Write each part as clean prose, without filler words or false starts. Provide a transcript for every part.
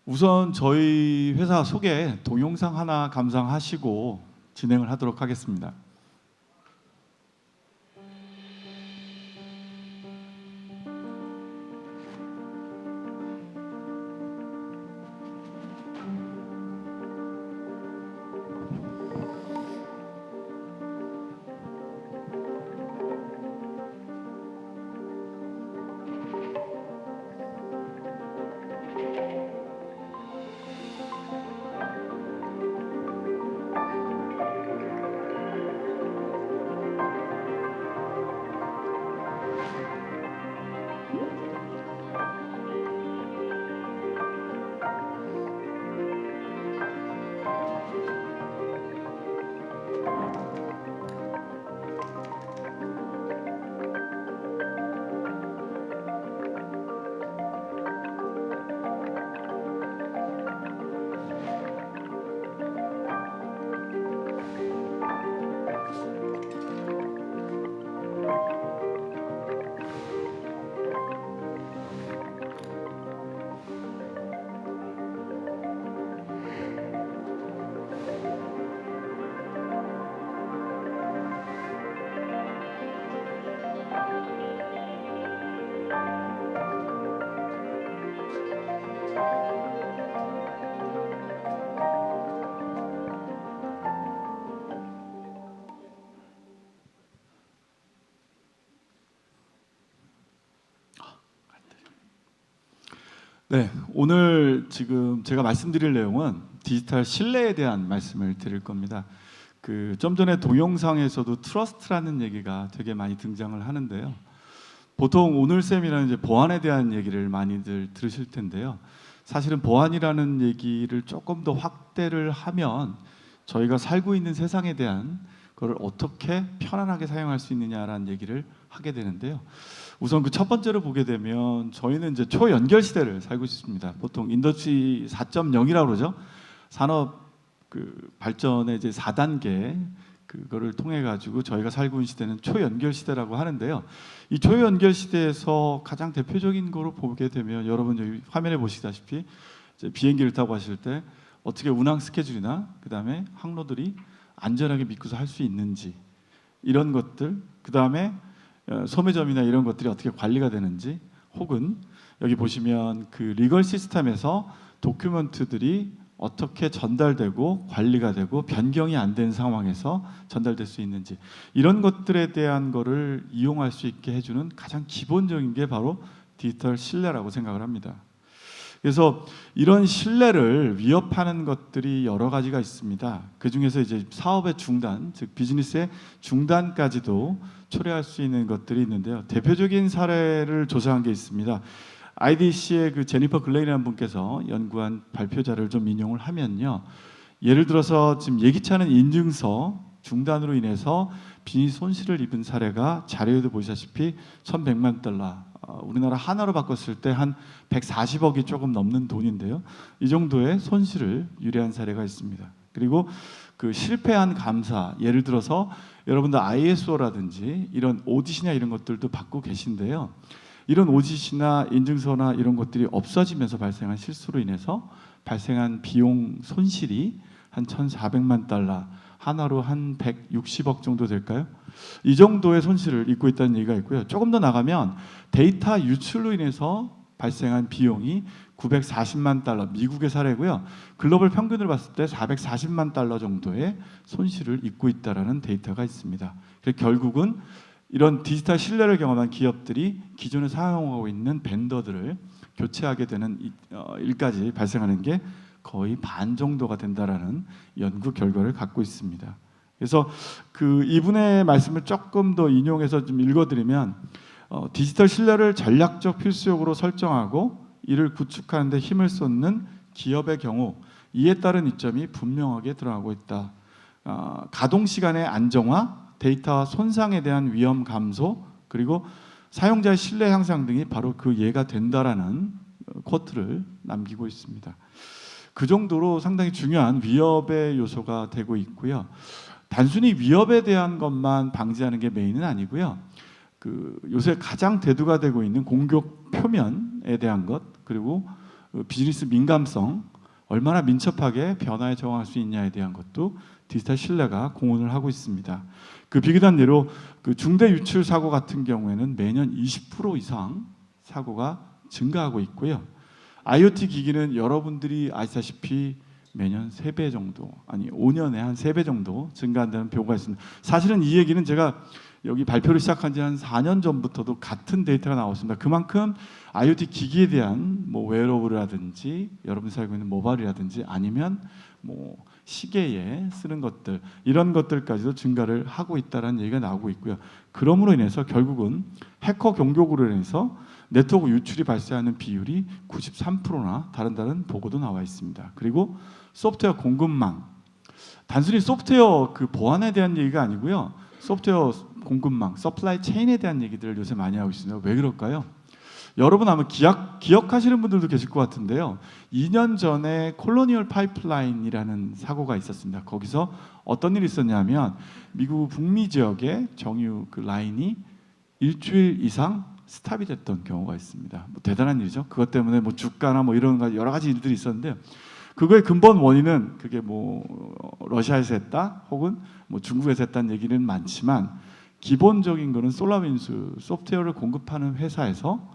우선 저희 회사 소개 동영상 하나 감상하시고 진행을 하도록 하겠습니다. 네, 오늘 지금 제가 말씀드릴 내용은 디지털 신뢰에 대한 말씀을 드릴 겁니다. 좀 전에 동영상에서도 트러스트라는 얘기가 되게 많이 등장을 하는데요. 보통 오늘 쌤이라는 이제 보안에 대한 얘기를 많이들 들으실 텐데요. 사실은 보안이라는 얘기를 조금 더 확대를 하면 저희가 살고 있는 세상에 대한 그걸 어떻게 편안하게 사용할 수 있느냐라는 얘기를 하게 되는데요. 우선 그 첫 번째로 보게 되면 저희는 이제 초연결 시대를 살고 있습니다. 보통 인더스트리 4.0이라고 그러죠. 산업 발전의 이제 4단계 그거를 통해 가지고 저희가 살고 있는 시대는 초연결 시대라고 하는데요. 이 초연결 시대에서 가장 대표적인 거로 보게 되면 여러분 여기 화면에 보시다시피 이제 비행기를 타고 가실 때 어떻게 운항 스케줄이나 그다음에 항로들이 안전하게 믿고서 할 수 있는지 이런 것들, 그다음에 소매점이나 이런 것들이 어떻게 관리가 되는지, 혹은 여기 보시면 그 리걸 시스템에서 도큐먼트들이 어떻게 전달되고 관리가 되고 변경이 안 된 상황에서 전달될 수 있는지, 이런 것들에 대한 거를 이용할 수 있게 해주는 가장 기본적인 게 바로 디지털 신뢰라고 생각을 합니다. 그래서 이런 신뢰를 위협하는 것들이 여러 가지가 있습니다. 그 중에서 이제 사업의 중단, 즉 비즈니스의 중단까지도 초래할 수 있는 것들이 있는데요. 대표적인 사례를 조사한 게 있습니다. IDC의 그 제니퍼 글레인이라는 분께서 연구한 발표자를 좀 인용을 하면요. 예를 들어서 지금 예기치 않은 인증서 중단으로 인해서 비즈니스 손실을 입은 사례가 자료에도 보시다시피 1,100만 달러, 우리나라 하나로 바꿨을 때 한 140억이 조금 넘는 돈인데요. 이 정도의 손실을 유래한 사례가 있습니다. 그리고 그 실패한 감사, 예를 들어서 여러분들 ISO라든지 이런 오디시나 이런 것들도 받고 계신데요. 이런 오디시나 인증서나 이런 것들이 없어지면서 발생한 실수로 인해서 발생한 비용 손실이 한 1,400만 달러, 하나로 한 160억 정도 될까요? 이 정도의 손실을 입고 있다는 얘기가 있고요. 조금 더 나가면 데이터 유출로 인해서 발생한 비용이 940만 달러, 미국의 사례고요. 글로벌 평균을 봤을 때 440만 달러 정도의 손실을 입고 있다는 데이터가 있습니다. 그래서 결국은 이런 디지털 신뢰를 경험한 기업들이 기존에 사용하고 있는 벤더들을 교체하게 되는 일까지 발생하는 게 거의 반 정도가 된다라는 연구 결과를 갖고 있습니다. 그래서 이분의 말씀을 조금 더 인용해서 좀 읽어드리면 디지털 신뢰를 전략적 필수적으로 설정하고 이를 구축하는 데 힘을 쏟는 기업의 경우 이에 따른 이점이 분명하게 드러나고 있다. 가동 시간의 안정화, 데이터 손상에 대한 위험 감소, 그리고 사용자의 신뢰 향상 등이 바로 그 예가 된다라는 쿼트를 남기고 있습니다. 그 정도로 상당히 중요한 위협의 요소가 되고 있고요. 단순히 위협에 대한 것만 방지하는 게 메인은 아니고요. 요새 가장 대두가 되고 있는 공격 표면에 대한 것, 그리고 비즈니스 민감성, 얼마나 민첩하게 변화에 적응할 수 있냐에 대한 것도 디지털 신뢰가 공헌을 하고 있습니다. 그 비교단 예로 그 중대 유출 사고 같은 경우에는 매년 20% 이상 사고가 증가하고 있고요. IoT 기기는 여러분들이 아시다시피 매년 3배 정도, 아니 5년에 한 3배 정도 증가한다는 보고가 있습니다. 사실은 이 얘기는 제가 여기 발표를 시작한 지 한 4년 전부터도 같은 데이터가 나왔습니다. 그만큼 IoT 기기에 대한 뭐 웨어러블이라든지 여러분 살고 있는 모바일이라든지 아니면 뭐 시계에 쓰는 것들, 이런 것들까지도 증가를 하고 있다는 얘기가 나오고 있고요. 그러므로 인해서 결국은 해커 공격으로 인해서 네트워크 유출이 발생하는 비율이 93%나 다른 보고도 나와 있습니다. 그리고 소프트웨어 공급망, 단순히 소프트웨어 그 보안에 대한 얘기가 아니고요. 소프트웨어 공급망, 서플라이 체인에 대한 얘기들을 요새 많이 하고 있습니다. 왜 그럴까요? 여러분 아마 기억하시는 분들도 계실 것 같은데요. 2년 전에 콜로니얼 파이프라인이라는 사고가 있었습니다. 거기서 어떤 일이 있었냐면 미국 북미 지역의 정유 그 라인이 일주일 이상 스탑이 됐던 경우가 있습니다. 뭐 대단한 일이죠. 그것 때문에 뭐 주가나 뭐 이런 여러 가지 일들이 있었는데, 그거의 근본 원인은 그게 뭐 러시아에서 했다 혹은 뭐 중국에서 했다는 얘기는 많지만, 기본적인 거는 솔라윈스 소프트웨어를 공급하는 회사에서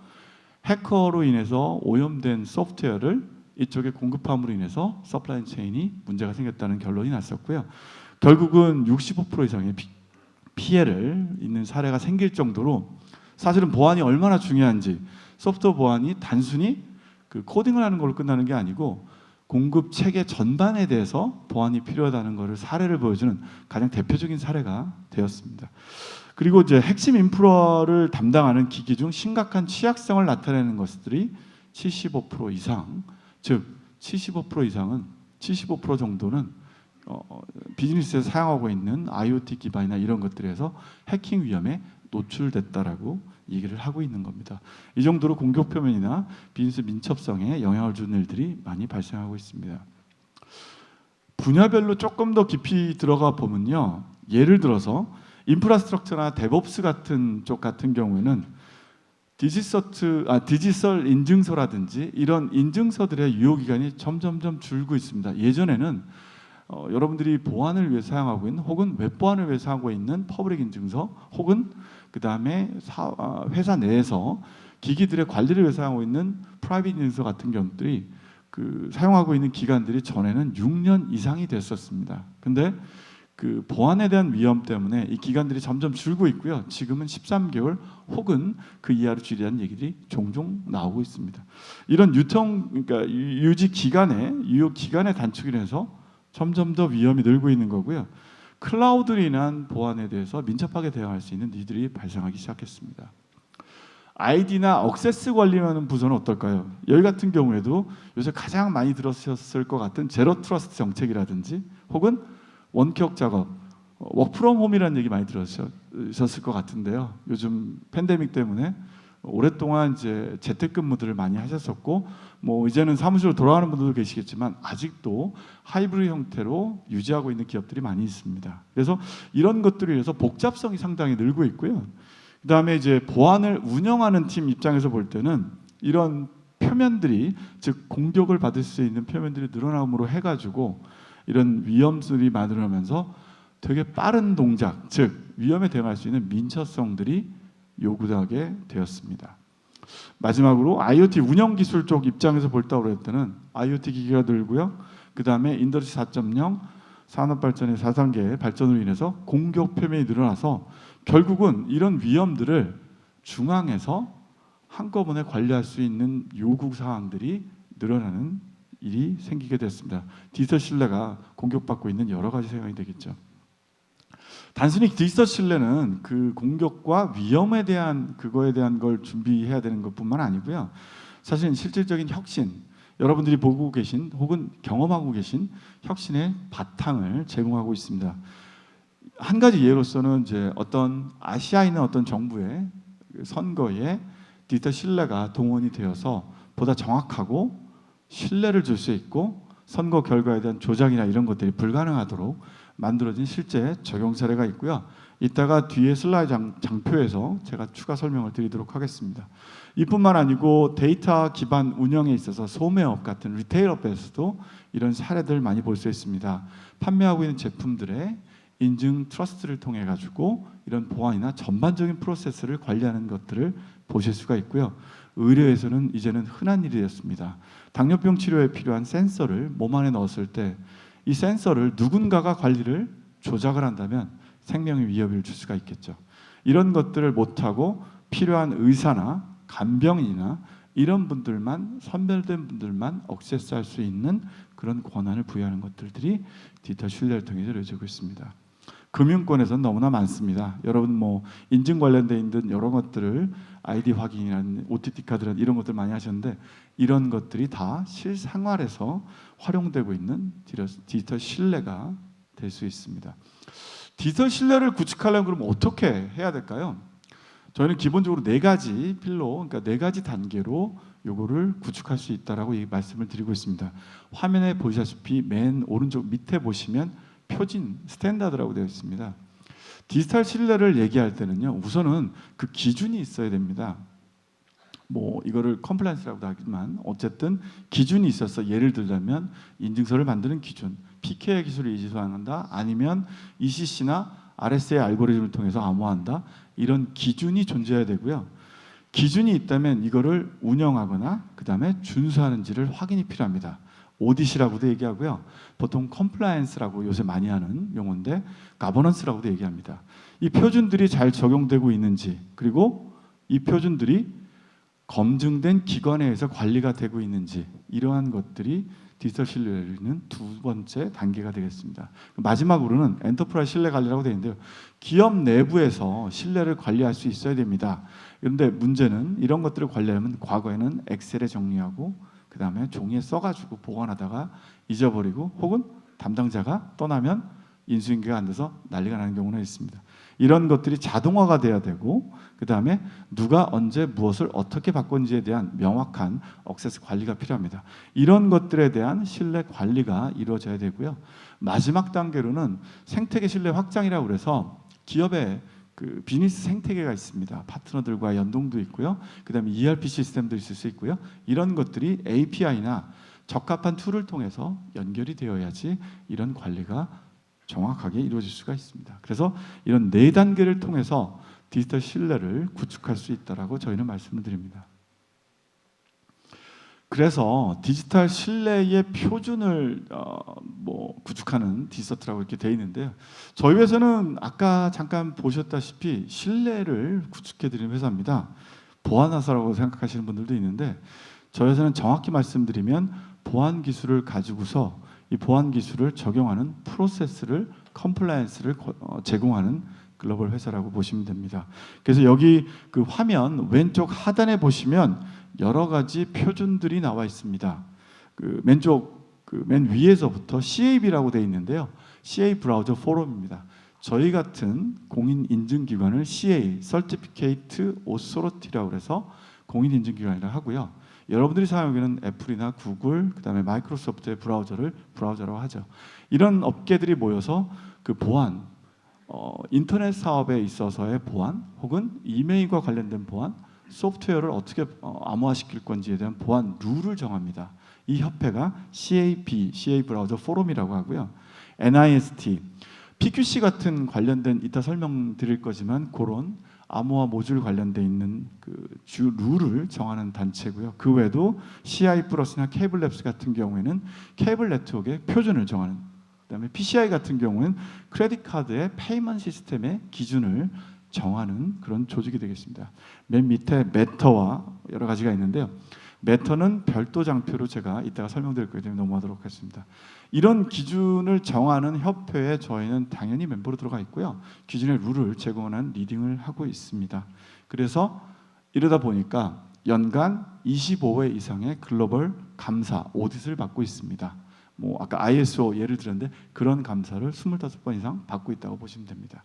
해커로 인해서 오염된 소프트웨어를 이쪽에 공급함으로 인해서 서플라이 체인이 문제가 생겼다는 결론이 났었고요. 결국은 65% 이상의 피해를 있는 사례가 생길 정도로 사실은 보안이 얼마나 중요한지, 소프트웨어 보안이 단순히 그 코딩을 하는 걸로 끝나는 게 아니고 공급 체계 전반에 대해서 보안이 필요하다는 것을 사례를 보여주는 가장 대표적인 사례가 되었습니다. 그리고 이제 핵심 인프라를 담당하는 기기 중 심각한 취약성을 나타내는 것들이 75% 이상, 즉 75% 이상은 75% 정도는 비즈니스에서 사용하고 있는 IoT 기반이나 이런 것들에서 해킹 위험에 노출됐다라고 얘기를 하고 있는 겁니다. 이 정도로 공격 표면이나 비즈니스 민첩성에 영향을 주는 일들이 많이 발생하고 있습니다. 분야별로 조금 더 깊이 들어가 보면요, 예를 들어서 인프라스트럭처나 데브옵스 같은 쪽 같은 경우에는 디지털 인증서라든지 이런 인증서들의 유효 기간이 점점점 줄고 있습니다. 예전에는 여러분들이 보안을 위해 사용하고 있는 혹은 웹 보안을 위해 사용하고 있는 퍼블릭 인증서 혹은 그 다음에 회사 내에서 기기들의 관리를 위해 사용하고 있는 프라이빗 인증서 같은 경우들이 그 사용하고 있는 기간들이 전에는 6년 이상이 됐었습니다. 근데 그 보안에 대한 위험 때문에 이 기간들이 점점 줄고 있고요. 지금은 13개월 혹은 그 이하로 줄이라는 얘기들이 종종 나오고 있습니다. 이런 그러니까 유효 기간의 단축이 돼서 점점 더 위험이 늘고 있는 거고요. 클라우드로 인한 보안에 대해서 민첩하게 대응할 수 있는 니들이 발생하기 시작했습니다. 아이디나 억세스 관리하는 부서는 어떨까요? 여기 같은 경우에도 요새 가장 많이 들으셨을 것 같은 제로 트러스트 정책이라든지 혹은 원격 작업, 워크 프롬 홈이라는 얘기 많이 들으셨을 것 같은데요. 요즘 팬데믹 때문에 오랫동안 이제 재택근무들을 많이 하셨었고, 뭐 이제는 사무실로 돌아가는 분들도 계시겠지만 아직도 하이브리드 형태로 유지하고 있는 기업들이 많이 있습니다. 그래서 이런 것들에 의해서 복잡성이 상당히 늘고 있고요. 그다음에 이제 보안을 운영하는 팀 입장에서 볼 때는 이런 표면들이, 즉 공격을 받을 수 있는 표면들이 늘어남으로 해가지고 이런 위험들이 만들어나면서 되게 빠른 동작, 즉 위험에 대응할 수 있는 민첩성들이 요구하게 되었습니다. 마지막으로 IoT 운영 기술 쪽 입장에서 볼다 그럴 때는 IoT 기기가 늘고요. 그 다음에 인더스트리 4.0 산업 발전의 4단계의 발전으로 인해서 공격 표면이 늘어나서 결국은 이런 위험들을 중앙에서 한꺼번에 관리할 수 있는 요구 사항들이 늘어나는 일이 생기게 됐습니다. 디지털 신뢰가 공격받고 있는 여러 가지 상황이 되겠죠. 단순히 디지털 신뢰는 그 공격과 위험에 대한 그거에 대한 걸 준비해야 되는 것뿐만 아니고요. 사실 실질적인 혁신, 여러분들이 보고 계신 혹은 경험하고 계신 혁신의 바탕을 제공하고 있습니다. 한 가지 예로서는 이제 어떤 아시아에 있는 어떤 정부의 선거에 디지털 신뢰가 동원이 되어서 보다 정확하고 신뢰를 줄 수 있고 선거 결과에 대한 조작이나 이런 것들이 불가능하도록 만들어진 실제 적용 사례가 있고요. 이따가 뒤에 슬라이드 장표에서 제가 추가 설명을 드리도록 하겠습니다. 이뿐만 아니고 데이터 기반 운영에 있어서 소매업 같은 리테일업에서도 이런 사례들 많이 볼 수 있습니다. 판매하고 있는 제품들의 인증 트러스트를 통해 가지고 이런 보안이나 전반적인 프로세스를 관리하는 것들을 보실 수가 있고요. 의료에서는 이제는 흔한 일이 되었습니다. 당뇨병 치료에 필요한 센서를 몸 안에 넣었을 때 이 센서를 누군가가 관리를 조작을 한다면 생명의 위협을 줄 수가 있겠죠. 이런 것들을 못하고 필요한 의사나 간병인이나 이런 분들만, 선별된 분들만 액세스할 수 있는 그런 권한을 부여하는 것들이 디지털 신뢰를 통해서 이루어지고 있습니다. 금융권에서는 너무나 많습니다. 여러분 뭐 인증 관련돼 있는 여러 것들을 아이디 확인이라는 OTT 카드라는 이런 것들 많이 하셨는데 이런 것들이 다 실생활에서 활용되고 있는 디지털 신뢰가 될 수 있습니다. 디지털 신뢰를 구축하려면 그럼 어떻게 해야 될까요? 저희는 기본적으로 4가지 필로, 그러니까 4가지 단계로 요거를 구축할 수 있다라고 이 말씀을 드리고 있습니다. 화면에 보시다시피 맨 오른쪽 밑에 보시면 표준 스탠다드라고 되어 있습니다. 디지털 신뢰를 얘기할 때는요, 우선은 그 기준이 있어야 됩니다. 뭐 이거를 컴플라이언스라고도 하지만 어쨌든 기준이 있어서 예를 들자면 인증서를 만드는 기준, PKI 기술을 이수한다, 아니면 ECC나 RSA 알고리즘을 통해서 암호화한다, 이런 기준이 존재해야 되고요. 기준이 있다면 이거를 운영하거나 그 다음에 준수하는지를 확인이 필요합니다. 오디시라고도 얘기하고요. 보통 컴플라이언스라고 요새 많이 하는 용어인데 가버넌스라고도 얘기합니다. 이 표준들이 잘 적용되고 있는지, 그리고 이 표준들이 검증된 기관에 의해서 관리가 되고 있는지, 이러한 것들이 디지털 신뢰는 2번째 단계가 되겠습니다. 마지막으로는 엔터프라이즈 신뢰 관리라고 되어 있는데요. 기업 내부에서 신뢰를 관리할 수 있어야 됩니다. 그런데 문제는 이런 것들을 관리하려면 과거에는 엑셀에 정리하고 그 다음에 종이에 써가지고 보관하다가 잊어버리고 혹은 담당자가 떠나면 인수인계가 안 돼서 난리가 나는 경우는 있습니다. 이런 것들이 자동화가 돼야 되고 그 다음에 누가 언제 무엇을 어떻게 바꿨는지에 대한 명확한 액세스 관리가 필요합니다. 이런 것들에 대한 신뢰 관리가 이루어져야 되고요. 마지막 단계로는 생태계 신뢰 확장이라고 그래서 기업의 그 비즈니스 생태계가 있습니다. 파트너들과 연동도 있고요. 그 다음에 ERP 시스템도 있을 수 있고요. 이런 것들이 API나 적합한 툴을 통해서 연결이 되어야지 이런 관리가 정확하게 이루어질 수가 있습니다. 그래서 이런 4단계를 통해서 디지털 신뢰를 구축할 수 있다라고 저희는 말씀을 드립니다. 그래서 디지털 신뢰의 표준을 구축하는 디서트라고 이렇게 되어 있는데요. 저희 회사는 아까 잠깐 보셨다시피 신뢰를 구축해드리는 회사입니다. 보안회사라고 생각하시는 분들도 있는데 저희 회사는 정확히 말씀드리면 보안 기술을 가지고서 이 보안 기술을 적용하는 프로세스를 컴플라이언스를 제공하는 글로벌 회사라고 보시면 됩니다. 그래서 여기 그 화면 왼쪽 하단에 보시면 여러 가지 표준들이 나와 있습니다. 그 왼쪽 맨 위에서부터 CAB라고 되어 있는데요. CA 브라우저 포럼입니다. 저희 같은 공인 인증 기관을 CA Certificate Authority라고 해서 공인 인증 기관이라고 하고요. 여러분들이 사용하는 애플이나 구글, 그다음에 마이크로소프트의 브라우저라고 하죠. 이런 업계들이 모여서 그 보안, 인터넷 사업에 있어서의 보안, 혹은 이메일과 관련된 보안, 소프트웨어를 어떻게 암호화시킬 건지에 대한 보안 룰을 정합니다. 이 협회가 CAB, CA 브라우저 포럼이라고 하고요. NIST, PQC 같은 관련된 이따 설명드릴 거지만 그런 암호화 모듈 관련돼 있는 그 주 룰을 정하는 단체고요. 그 외에도 CI 플러스나 케이블랩스 같은 경우에는 케이블 네트워크의 표준을 정하는, 그다음에 PCI 같은 경우는 크레딧 카드의 페이먼트 시스템의 기준을 정하는 그런 조직이 되겠습니다. 맨 밑에 매터와 여러 가지가 있는데요. 매터는 별도 장표로 제가 이따가 설명드릴 거기 때문에 넘어가도록 하겠습니다. 이런 기준을 정하는 협회에 저희는 당연히 멤버로 들어가 있고요. 기준의 룰을 제공하는 리딩을 하고 있습니다. 그래서 이러다 보니까 연간 25회 이상의 글로벌 감사, 오디트를 받고 있습니다. 뭐 아까 ISO 예를 들었는데 그런 감사를 25번 이상 받고 있다고 보시면 됩니다.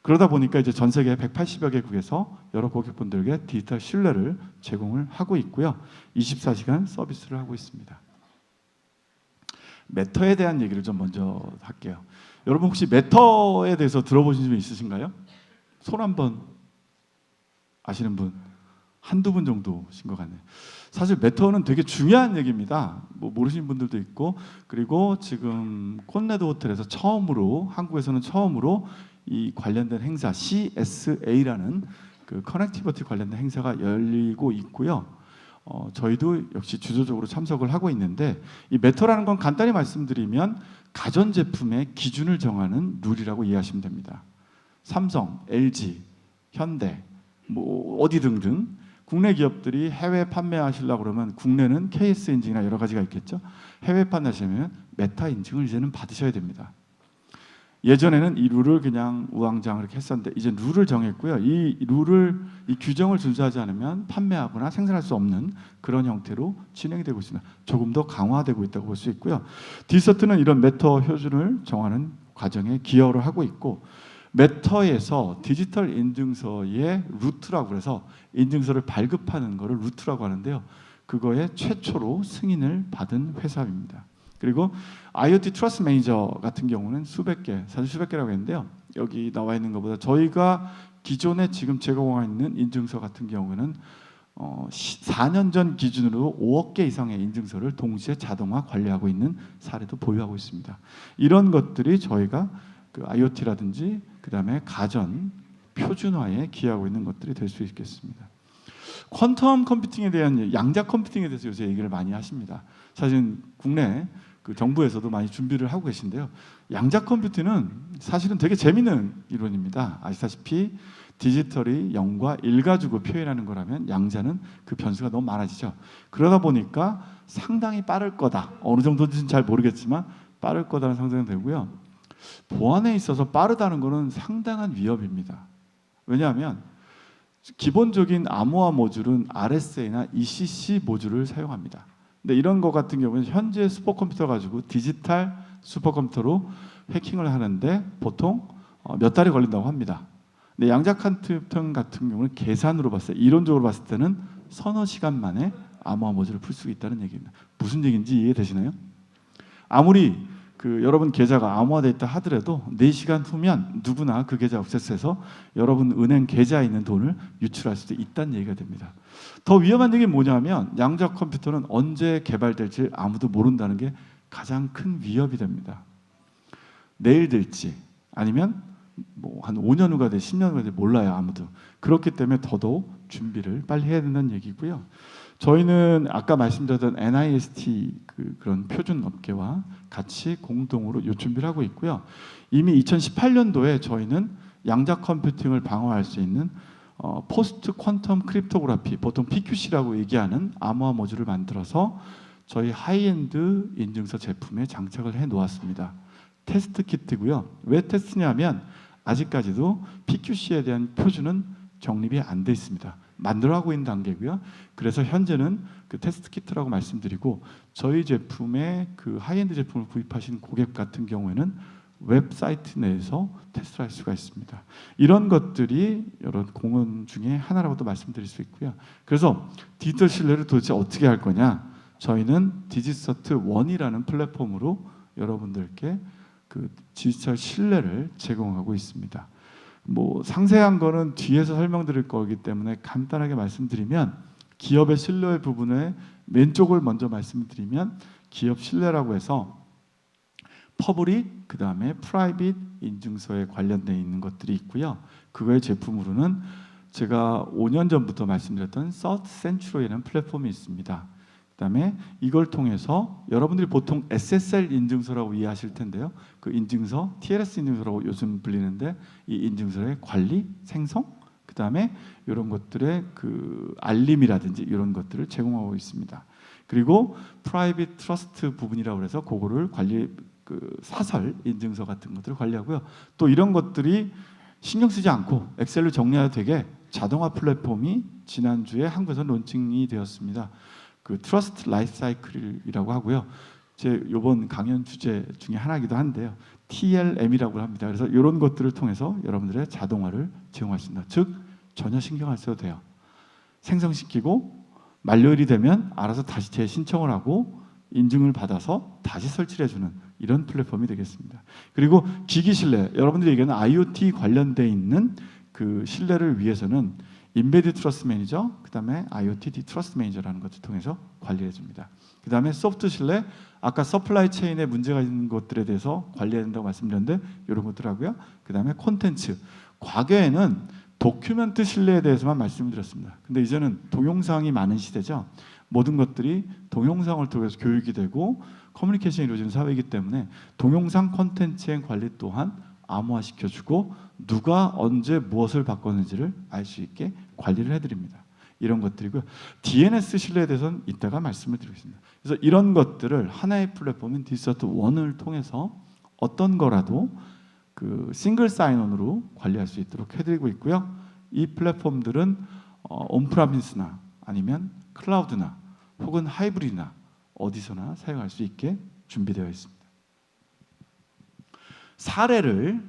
그러다 보니까 이제 전 세계 180여 개국에서 여러 고객분들에게 디지털 신뢰를 제공을 하고 있고요. 24시간 서비스를 하고 있습니다. 매터에 대한 얘기를 좀 먼저 할게요. 여러분 혹시 매터에 대해서 들어보신 적 있으신가요? 손 한번 아시는 분 한두 분 정도신 것 같네요. 사실 매터는 되게 중요한 얘기입니다. 뭐 모르시는 분들도 있고, 그리고 지금 콘레드 호텔에서 처음으로, 한국에서는 처음으로 이 관련된 행사 CSA라는 그 커넥티비티 관련된 행사가 열리고 있고요. 저희도 역시 주도적으로 참석을 하고 있는데, 이 매터라는 건 간단히 말씀드리면 가전제품의 기준을 정하는 룰이라고 이해하시면 됩니다. 삼성, LG, 현대, 뭐 어디 등등 국내 기업들이 해외 판매하시려고 그러면 국내는 KS 인증이나 여러 가지가 있겠죠. 해외 판매하시면 메타 인증을 이제는 받으셔야 됩니다. 예전에는 이 룰을 그냥 우왕좌왕 이렇게 했었는데 이제 룰을 정했고요. 이 규정을 준수하지 않으면 판매하거나 생산할 수 없는 그런 형태로 진행이 되고 있습니다. 조금 더 강화되고 있다고 볼 수 있고요. 디서트는 이런 매터 표준을 정하는 과정에 기여를 하고 있고, 매터에서 디지털 인증서의 루트라고 해서 인증서를 발급하는 것을 루트라고 하는데요. 그거에 최초로 승인을 받은 회사입니다. 그리고 IoT 트러스트 매니저 같은 경우는 수백 개, 사실 수백 개라고 했는데요. 여기 나와 있는 것보다 저희가 기존에 지금 제공하고 있는 인증서 같은 경우는 4년 전 기준으로 5억 개 이상의 인증서를 동시에 자동화 관리하고 있는 사례도 보유하고 있습니다. 이런 것들이 저희가 그 IoT라든지 그다음에 가전 표준화에 기여하고 있는 것들이 될 수 있겠습니다. 퀀텀 컴퓨팅에 대한, 양자 컴퓨팅에 대해서 요새 얘기를 많이 하십니다. 사실 국내 그 정부에서도 많이 준비를 하고 계신데요. 양자 컴퓨팅은 사실은 되게 재미있는 이론입니다. 아시다시피 디지털이 0과 1 가지고 표현하는 거라면 양자는 그 변수가 너무 많아지죠. 그러다 보니까 상당히 빠를 거다. 어느 정도인지는 잘 모르겠지만 빠를 거다는 상상이 되고요. 보안에 있어서 빠르다는 것은 상당한 위협입니다. 왜냐하면 기본적인 암호화 모듈은 RSA나 ECC 모듈을 사용합니다. 근데 이런 것 같은 경우는 현재 슈퍼컴퓨터 가지고 디지털 슈퍼컴퓨터로 해킹을 하는데 보통 몇 달이 걸린다고 합니다. 근데 양자 컴퓨팅 같은 경우는 계산으로 봤을 때, 이론적으로 봤을 때는 서너 시간 만에 암호화 모듈을 풀 수 있다는 얘기입니다. 무슨 얘기인지 이해되시나요? 아무리 여러분 계좌가 암호화되어 있다 하더라도 4시간 후면 누구나 그 계좌 액세스해서 여러분 은행 계좌에 있는 돈을 유출할 수도 있다는 얘기가 됩니다. 더 위험한 얘기는 뭐냐면 양자 컴퓨터는 언제 개발될지 아무도 모른다는 게 가장 큰 위협이 됩니다. 내일 될지 아니면 뭐 한 5년 후가 돼 10년 후가 돼 몰라요, 아무도. 그렇기 때문에 더더욱 준비를 빨리 해야 된다는 얘기고요. 저희는 아까 말씀드렸던 NIST 그런 표준 업계와 같이 공동으로 이 준비를 하고 있고요. 이미 2018년도에 저희는 양자 컴퓨팅을 방어할 수 있는 포스트 퀀텀 크립토그래피, 보통 PQC라고 얘기하는 암호화 모듈을 만들어서 저희 하이엔드 인증서 제품에 장착을 해 놓았습니다. 테스트 키트고요. 왜 테스트냐면 아직까지도 PQC에 대한 표준은 정립이 안 돼 있습니다. 만들어가고 있는 단계고요. 그래서 현재는 그 테스트 키트라고 말씀드리고, 저희 제품의 그 하이엔드 제품을 구입하신 고객 같은 경우에는 웹사이트 내에서 테스트를 할 수가 있습니다. 이런 것들이 여러 공헌 중에 하나라고도 말씀드릴 수 있고요. 그래서 디지털 신뢰를 도대체 어떻게 할 거냐? 저희는 디지서트 1이라는 플랫폼으로 여러분들께 그 디지털 신뢰를 제공하고 있습니다. 뭐 상세한 거는 뒤에서 설명드릴 거기 때문에 간단하게 말씀드리면, 기업의 신뢰 부분의 왼쪽을 먼저 말씀드리면 기업 신뢰라고 해서 퍼블릭, 그 다음에 프라이빗 인증서에 관련되어 있는 것들이 있고요. 그거의 제품으로는 제가 5년 전부터 말씀드렸던 Third Century라는 플랫폼이 있습니다. 그 다음에 이걸 통해서 여러분들이 보통 SSL 인증서라고 이해하실 텐데요. 그 인증서, TLS 인증서라고 요즘 불리는데, 이 인증서의 관리, 생성, 그 다음에 이런 것들의 그 알림이라든지 이런 것들을 제공하고 있습니다. 그리고 프라이빗 트러스트 부분이라고 해서 그거를 관리, 그 사설 인증서 같은 것들을 관리하고요. 또 이런 것들이 신경 쓰지 않고 엑셀로 정리해도 되게 자동화 플랫폼이 지난주에 한국에서 론칭이 되었습니다. 그 트러스트 라이프 사이클이라고 하고요. 제 이번 강연 주제 중에 하나이기도 한데요. TLM이라고 합니다. 그래서 이런 것들을 통해서 여러분들의 자동화를 제공할 수 있습니다. 즉 전혀 신경 안 써도 돼요. 생성시키고 만료일이 되면 알아서 다시 재신청을 하고 인증을 받아서 다시 설치를 해주는 이런 플랫폼이 되겠습니다. 그리고 기기 신뢰, 여러분들이 얘기하는 IoT 관련돼 있는 그 신뢰를 위해서는 인베디드 트러스트 매니저, 그 다음에 IoT 트러스트 매니저라는 것을 통해서 관리해 줍니다. 그 다음에 소프트 신뢰, 아까 서플라이 체인에 문제가 있는 것들에 대해서 관리해야 된다고 말씀드렸는데 이런 것들 하고요. 그 다음에 콘텐츠, 과거에는 도큐멘트 신뢰에 대해서만 말씀드렸습니다. 근데 이제는 동영상이 많은 시대죠. 모든 것들이 동영상을 통해서 교육이 되고 커뮤니케이션이 이루어지는 사회이기 때문에 동영상 콘텐츠의 관리 또한 암호화시켜주고 누가 언제 무엇을 바꿨는지를 알 수 있게 관리를 해드립니다. 이런 것들이고요. DNS 신뢰에 대해서는 이따가 말씀을 드리겠습니다. 그래서 이런 것들을 하나의 플랫폼인 디지털1을 통해서 어떤 거라도 그 싱글 사인온으로 관리할 수 있도록 해드리고 있고요. 이 플랫폼들은 온프라미스나 아니면 클라우드나 혹은 하이브리드나 어디서나 사용할 수 있게 준비되어 있습니다. 사례를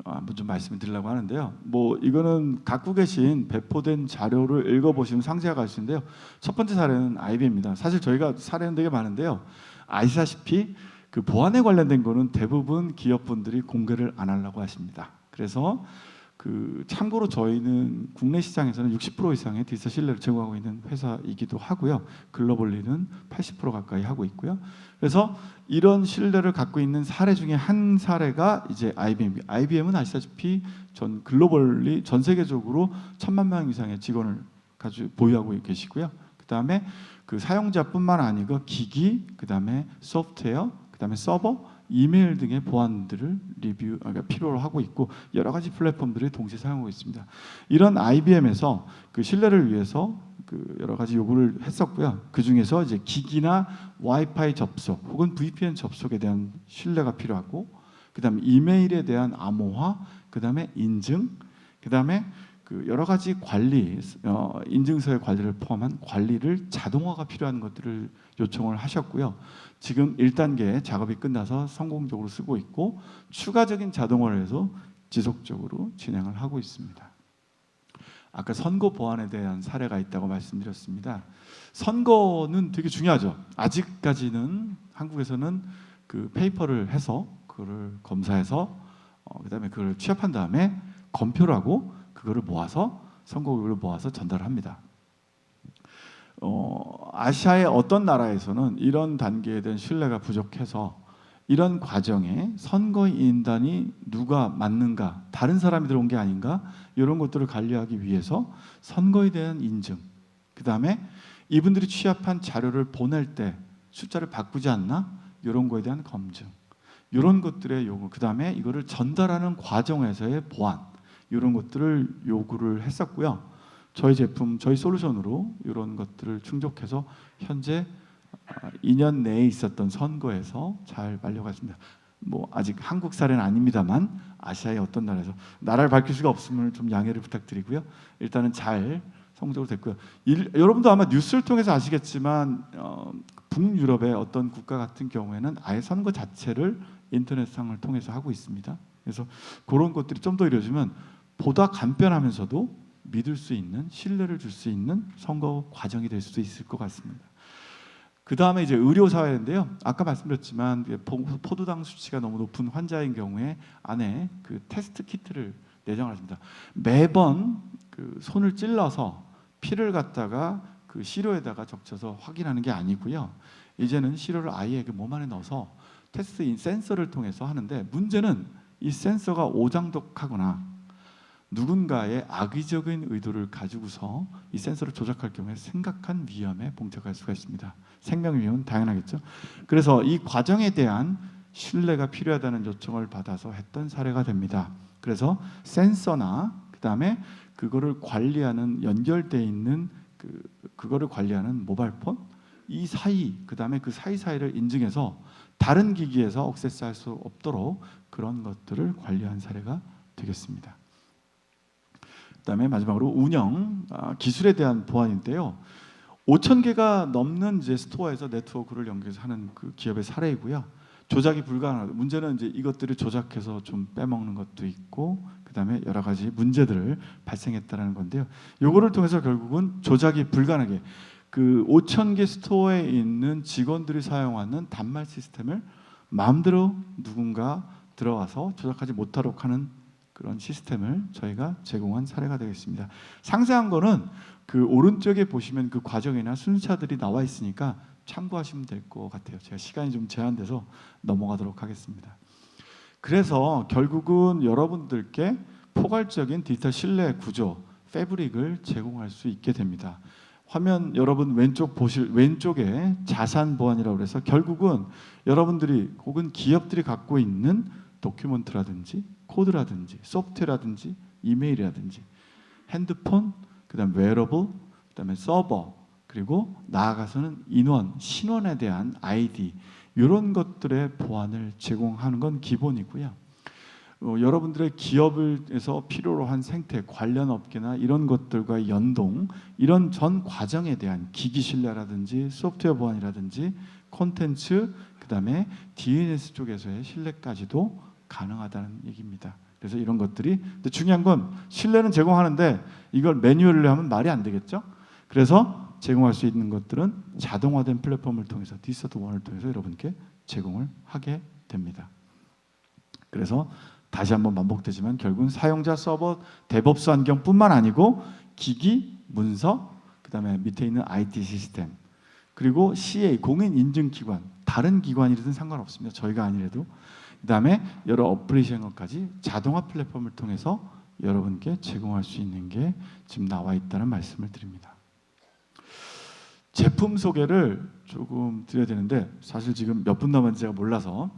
한번 좀 말씀을 드리려고 하는데요. 뭐 이거는 갖고 계신 배포된 자료를 읽어보시면 상세가 갈 수 있는데요. 첫 번째 사례는 IBM입니다. 사실 저희가 사례는 되게 많은데요. 아시다시피 그 보안에 관련된 거는 대부분 기업분들이 공개를 안 하려고 하십니다. 그래서 그 참고로 저희는 국내 시장에서는 60% 이상의 디지털 신뢰를 제공하고 있는 회사이기도 하고요. 글로벌리는 80% 가까이 하고 있고요. 그래서 이런 신뢰를 갖고 있는 사례 중에 한 사례가 이제 IBM입니다. IBM은 아시다시피 전 글로벌리 전 세계적으로 1,000만 명 이상의 직원을 보유하고 계시고요. 그다음에 그 사용자뿐만 아니고 기기, 그다음에 소프트웨어, 그다음에 서버, 이메일 등의 보안들을 그러니까 필요로 하고 있고 여러 가지 플랫폼들을 동시에 사용하고 있습니다. 이런 IBM에서 그 신뢰를 위해서 그 여러 가지 요구를 했었고요. 그 중에서 이제 기기나 와이파이 접속 혹은 VPN 접속에 대한 신뢰가 필요하고, 그다음에 이메일에 대한 암호화, 그다음에 인증, 그다음에 그 여러 가지 관리, 인증서의 관리를 포함한 관리를 자동화가 필요한 것들을 요청을 하셨고요. 지금 1단계 작업이 끝나서 성공적으로 쓰고 있고 추가적인 자동화를 해서 지속적으로 진행을 하고 있습니다. 아까 선거 보안에 대한 사례가 있다고 말씀드렸습니다. 선거는 되게 중요하죠. 아직까지는 한국에서는 그 페이퍼를 해서 그거를 검사해서 그다음에 그걸 취합한 다음에 검표를 하고 그거를 모아서 선거구를 모아서 전달합니다. 아시아의 어떤 나라에서는 이런 단계에 대한 신뢰가 부족해서 이런 과정에 선거인단이 누가 맞는가, 다른 사람이 들어온 게 아닌가, 이런 것들을 관리하기 위해서 선거에 대한 인증, 그 다음에 이분들이 취합한 자료를 보낼 때 숫자를 바꾸지 않나, 이런 거에 대한 검증, 이런 것들의 요구, 그 다음에 이거를 전달하는 과정에서의 보안, 이런 것들을 요구를 했었고요. 저희 제품, 저희 솔루션으로 이런 것들을 충족해서 현재 2년 내에 있었던 선거에서 잘 만료했습니다. 뭐 아직 한국 사례는 아닙니다만 아시아의 어떤 나라에서, 나라를 밝힐 수가 없으면 좀 양해를 부탁드리고요. 일단은 잘 성공적으로 됐고요. 여러분도 아마 뉴스를 통해서 아시겠지만 북유럽의 어떤 국가 같은 경우에는 아예 선거 자체를 인터넷상을 통해서 하고 있습니다. 그래서 그런 것들이 좀 더 이루어지면 보다 간편하면서도 믿을 수 있는, 신뢰를 줄 수 있는 선거 과정이 될 수도 있을 것 같습니다. 그 다음에 이제 의료 사회인데요. 아까 말씀드렸지만 포도당 수치가 너무 높은 환자인 경우에 안에 그 테스트 키트를 내장을 합니다. 매번 그 손을 찔러서 피를 갖다가 그 시료에다가 적셔서 확인하는 게 아니고요. 이제는 시료를 아예 그 몸 안에 넣어서 테스트 센서를 통해서 하는데, 문제는 이 센서가 오장독하거나 누군가의 악의적인 의도를 가지고서 이 센서를 조작할 경우에 심각한 위험에 봉착할 수가 있습니다. 생명 위험은 당연하겠죠. 그래서 이 과정에 대한 신뢰가 필요하다는 요청을 받아서 했던 사례가 됩니다. 그래서 센서나 그다음에 그거를 관리하는 연결돼 있는 그거를 관리하는 모바일폰, 이 사이, 그다음에 그 사이사이를 인증해서 다른 기기에서 억세스할 수 없도록 그런 것들을 관리한 사례가 되겠습니다. 그다음에 마지막으로 운영, 기술에 대한 보안인데요. 5,000개가 넘는 이제 스토어에서 네트워크를 연결해서 하는 그 기업의 사례이고요. 조작이 불가능하다. 문제는 이제 이것들을 조작해서 좀 빼먹는 것도 있고, 그다음에 여러 가지 문제들을 발생했다는 건데요. 요거를 통해서 결국은 조작이 불가능하게, 그 5,000개 스토어에 있는 직원들이 사용하는 단말 시스템을 마음대로 누군가 들어와서 조작하지 못하도록 하는 그런 시스템을 저희가 제공한 사례가 되겠습니다. 상세한 거는 그 오른쪽에 보시면 그 과정이나 순차들이 나와 있으니까 참고하시면 될 것 같아요. 제가 시간이 좀 제한돼서 넘어가도록 하겠습니다. 그래서 결국은 여러분들께 포괄적인 디지털 신뢰 구조, 패브릭을 제공할 수 있게 됩니다. 화면 여러분 왼쪽에 자산 보안이라고 해서 결국은 여러분들이 혹은 기업들이 갖고 있는 도큐먼트라든지 코드라든지 소프트웨어라든지 이메일이라든지 핸드폰, 그다음 웨어러블, 그다음에 서버, 그리고 나아가서는 인원, 신원에 대한 아이디 이런 것들의 보안을 제공하는 건 기본이고요. 여러분들의 기업에서 필요로 한 생태, 관련 업계나 이런 것들과 연동, 이런 전 과정에 대한 기기 신뢰라든지 소프트웨어 보안이라든지 콘텐츠, 그다음에 DNS 쪽에서의 신뢰까지도 가능하다는 얘기입니다. 그래서 이런 것들이, 근데 중요한 건 신뢰는 제공하는데 이걸 매뉴얼로 하면 말이 안 되겠죠. 그래서 제공할 수 있는 것들은 자동화된 플랫폼을 통해서 디지털1을 통해서 여러분께 제공을 하게 됩니다. 그래서 다시 한번 반복되지만 결국은 사용자 서버 데브옵스 환경뿐만 아니고 기기, 문서, 그다음에 밑에 있는 IT 시스템, 그리고 CA 공인 인증 기관, 다른 기관이든 상관없습니다. 저희가 아니래도. 그다음에 여러 어플리케이션 것까지 자동화 플랫폼을 통해서 여러분께 제공할 수 있는 게 지금 나와 있다는 말씀을 드립니다. 제품 소개를 조금 드려야 되는데 사실 지금 몇 분 남았는지 제가 몰라서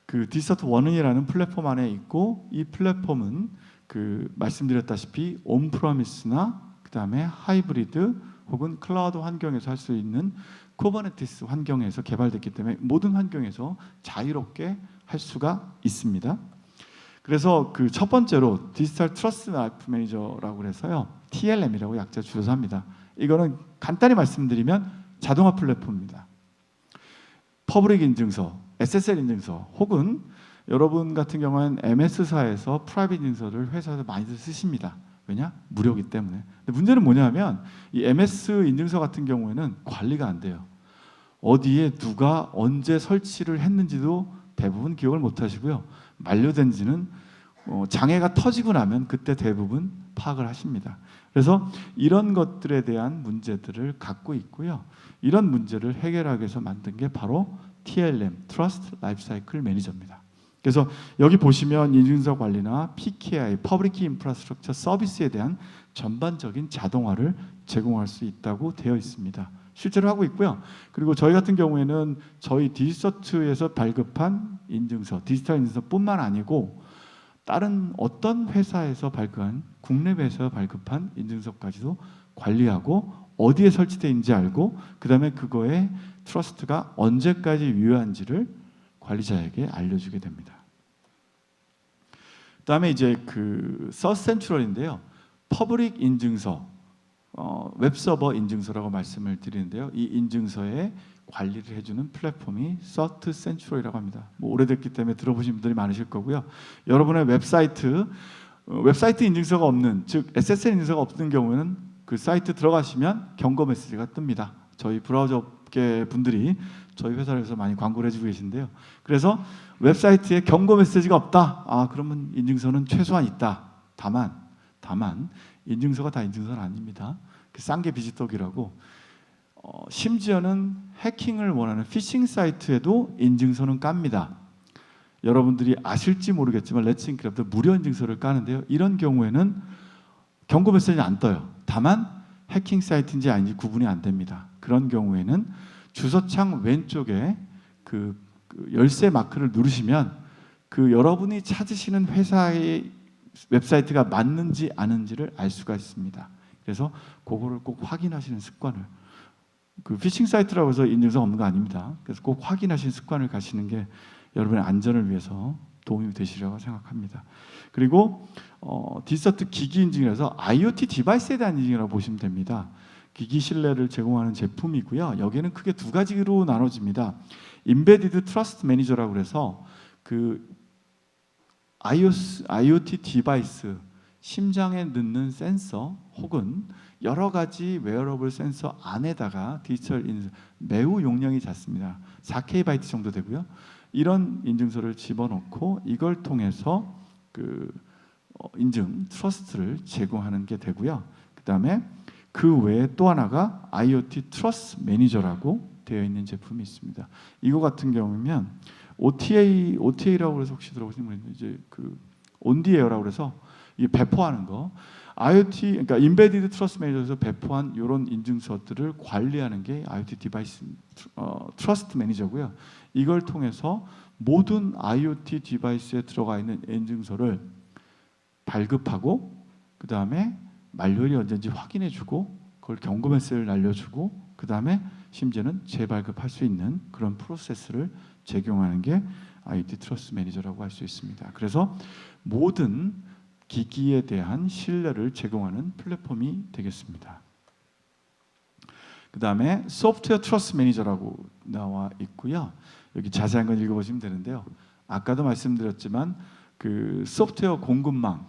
그 디지털1이라는 플랫폼 안에 있고, 이 플랫폼은 그 말씀드렸다시피 온프라미스나 그다음에 하이브리드 혹은 클라우드 환경에서 할 수 있는 쿠버네티스 환경에서 개발됐기 때문에 모든 환경에서 자유롭게 할 수가 있습니다. 그래서 그 첫 번째로 디지털 트러스트 라이프 매니저라고 해서요, TLM이라고 약자 줄여서 합니다. 이거는 간단히 말씀드리면 자동화 플랫폼입니다. 퍼블릭 인증서, SSL 인증서, 혹은 여러분 같은 경우는 MS사에서 프라이빗 인증서를 회사에서 많이들 쓰십니다. 왜냐? 무료이기 때문에. 근데 문제는 뭐냐면 이 MS 인증서 같은 경우에는 관리가 안 돼요. 어디에 누가 언제 설치를 했는지도 대부분 기억을 못 하시고요. 만료된 지는 장애가 터지고 나면 그때 대부분 파악을 하십니다. 그래서 이런 것들에 대한 문제들을 갖고 있고요. 이런 문제를 해결하기 위해서 만든 게 바로 TLM, Trust Lifecycle Manager입니다. 그래서 여기 보시면 인증서 관리나 PKI, Public Key Infrastructure 서비스에 대한 전반적인 자동화를 제공할 수 있다고 되어 있습니다. 실제로 하고 있고요. 그리고 저희 같은 경우에는 저희 디지서트에서 발급한 인증서, 디지털 인증서뿐만 아니고 다른 어떤 회사에서 발급한, 국내 회사에서 발급한 인증서까지도 관리하고 어디에 설치되어 있는지 알고, 그 다음에 그거의 트러스트가 언제까지 유효한지를 관리자에게 알려주게 됩니다. 그 다음에 이제 그 서센트럴인데요, 퍼블릭 인증서, 웹서버 인증서라고 말씀을 드리는데요, 이 인증서의 관리를 해주는 플랫폼이 서트 센츄럴이라고 합니다. 뭐 오래됐기 때문에 들어보신 분들이 많으실 거고요. 여러분의 웹사이트 인증서가 없는, 즉 SSL 인증서가 없는 경우에는 그 사이트 들어가시면 경고 메시지가 뜹니다. 저희 브라우저 업계 분들이 저희 회사에서 많이 광고를 해주고 계신데요. 그래서 웹사이트에 경고 메시지가 없다. 그러면 인증서는 최소한 있다. 다만 인증서가 다 인증서는 아닙니다. 싼 게 비지떡이라고. 심지어는 해킹을 원하는 피싱 사이트에도 인증서는 깝니다. 여러분들이 아실지 모르겠지만 렛츠인크랩트 무료 인증서를 까는데요. 이런 경우에는 경고 메시지는 안 떠요. 다만 해킹 사이트인지 아닌지 구분이 안 됩니다. 그런 경우에는 주소창 왼쪽에 그 열쇠 마크를 누르시면 그 여러분이 찾으시는 회사의 웹사이트가 맞는지 아닌지를 알 수가 있습니다. 그래서 그거를 꼭 확인하시는 습관을, 그 피싱 사이트라고 해서 인증서 없는 거 아닙니다. 그래서 꼭 확인하시는 습관을 가시는 게 여러분의 안전을 위해서 도움이 되시리라고 생각합니다. 그리고 디서트 기기 인증이라서 IoT 디바이스에 대한 인증이라고 보시면 됩니다. 기기 신뢰를 제공하는 제품이고요. 여기에는 크게 두 가지로 나눠집니다. Embedded Trust Manager라고 해서 그 IoT 디바이스, 심장에 넣는 센서 혹은 여러 가지 웨어러블 센서 안에다가 디지털 인증 매우 용량이 작습니다. 4KB 정도 되고요. 이런 인증서를 집어넣고 이걸 통해서 인증 트러스트를 제공하는 게 되고요. 그다음에 그 외에 또 하나가 IoT 트러스트 매니저라고 되어 있는 제품이 있습니다. 이거 같은 경우면 OTA라고 해서 혹시 들어보신 분 있나요? 이제 온디에어라고 해서 이 배포하는 거, IoT 그러니까 인베디드 트러스트 매니저에서 배포한 이런 인증서들을 관리하는 게 IoT 디바이스 트러스트 매니저고요. 이걸 통해서 모든 IoT 디바이스에 들어가 있는 인증서를 발급하고 그 다음에 만료일이 언제인지 확인해주고 그걸 경고 메시지를 날려주고 그 다음에 심지어는 재발급할 수 있는 그런 프로세스를 제공하는 게 IoT 트러스트 매니저라고 할 수 있습니다. 그래서 모든 기기에 대한 신뢰를 제공하는 플랫폼이 되겠습니다. 그 다음에 소프트웨어 트러스트 매니저라고 나와 있고요. 여기 자세한 건 읽어보시면 되는데요. 아까도 말씀드렸지만 소프트웨어 공급망,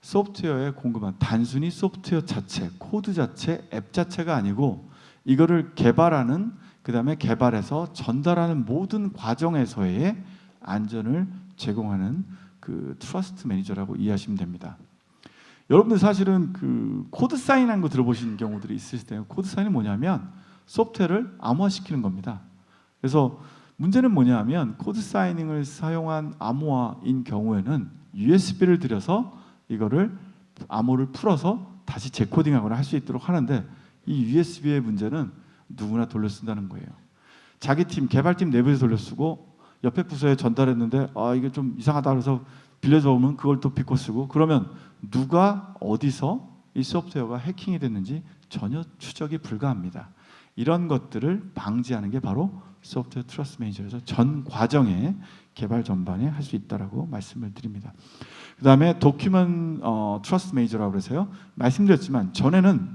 소프트웨어의 공급망, 단순히 소프트웨어 자체, 코드 자체, 앱 자체가 아니고 이거를 개발하는 그 다음에 개발해서 전달하는 모든 과정에서의 안전을 제공하는 트러스트 매니저라고 이해하시면 됩니다. 여러분들 사실은 코드 사인한 거 들어보신 경우들이 있으실 텐데요. 코드 사인은 뭐냐면 소프트웨어를 암호화시키는 겁니다. 그래서 문제는 뭐냐면 코드 사이닝을 사용한 암호화인 경우에는 USB를 들여서 이거를 암호를 풀어서 다시 재코딩하거나 할 수 있도록 하는데 이 USB의 문제는 누구나 돌려 쓴다는 거예요. 자기 팀 개발팀 내부에서 돌려 쓰고 옆에 부서에 전달했는데 이게 좀 이상하다 그래서 빌려줘 오면 그걸 또 비꼬 쓰고 그러면 누가 어디서 이 소프트웨어가 해킹이 됐는지 전혀 추적이 불가합니다. 이런 것들을 방지하는 게 바로 소프트웨어 트러스트 매니저에서 전 과정에 개발 전반에 할 수 있다라고 말씀을 드립니다. 그 다음에 도큐먼트 트러스트 매니저라고 해서요. 말씀드렸지만 전에는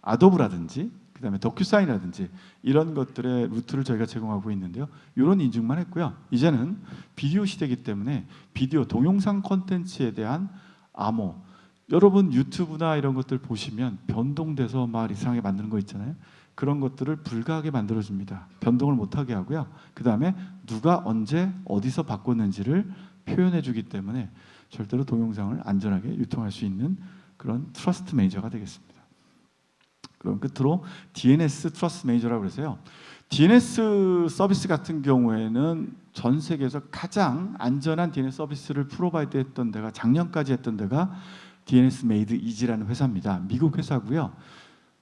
아도브라든지 그 다음에 도큐사인이라든지 이런 것들의 루트를 저희가 제공하고 있는데요. 이런 인증만 했고요. 이제는 비디오 시대이기 때문에 비디오, 동영상 콘텐츠에 대한 암호, 여러분 유튜브나 이런 것들 보시면 변동돼서 막 이상하게 만드는 거 있잖아요. 그런 것들을 불가하게 만들어줍니다. 변동을 못하게 하고요. 그 다음에 누가 언제 어디서 바꿨는지를 표현해주기 때문에 절대로 동영상을 안전하게 유통할 수 있는 그런 트러스트 매니저가 되겠습니다. 그럼 끝으로 DNS 트러스트 매니저라고 그래서요. DNS 서비스 같은 경우에는 전 세계에서 가장 안전한 DNS 서비스를 프로바이드 했던 데가 작년까지 했던 데가 DNS 메이드 이지라는 회사입니다. 미국 회사고요.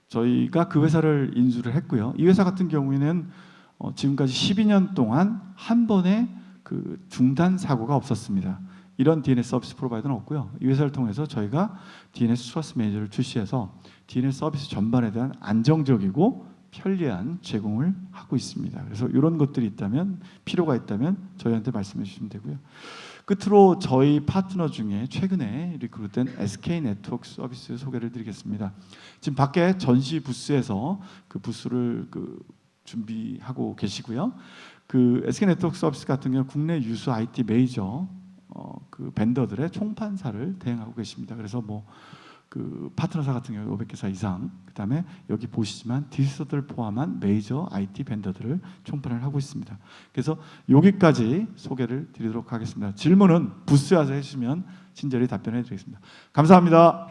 저희가 그 회사를 인수를 했고요. 이 회사 같은 경우에는 지금까지 12년 동안 한 번의 중단 사고가 없었습니다. 이런 DNS 서비스 프로바이더는 없고요. 이 회사를 통해서 저희가 DNS 트러스트 매니저를 출시해서 DNS 서비스 전반에 대한 안정적이고 편리한 제공을 하고 있습니다. 그래서 이런 것들이 있다면 필요가 있다면 저희한테 말씀해 주시면 되고요. 끝으로 저희 파트너 중에 최근에 리크루트된 SK 네트워크 서비스 소개를 드리겠습니다. 지금 밖에 전시 부스에서 그 부스를 준비하고 계시고요. SK 네트워크 서비스 같은 경우 국내 유수 IT 메이저 벤더들의 총판사를 대행하고 계십니다. 그래서 파트너사 같은 경우 500개사 이상, 그다음에 여기 보시지만 디스터들 포함한 메이저 IT 벤더들을 총판을 하고 있습니다. 그래서 여기까지 소개를 드리도록 하겠습니다. 질문은 부스에 와서 해주시면 친절히 답변해 드리겠습니다. 감사합니다.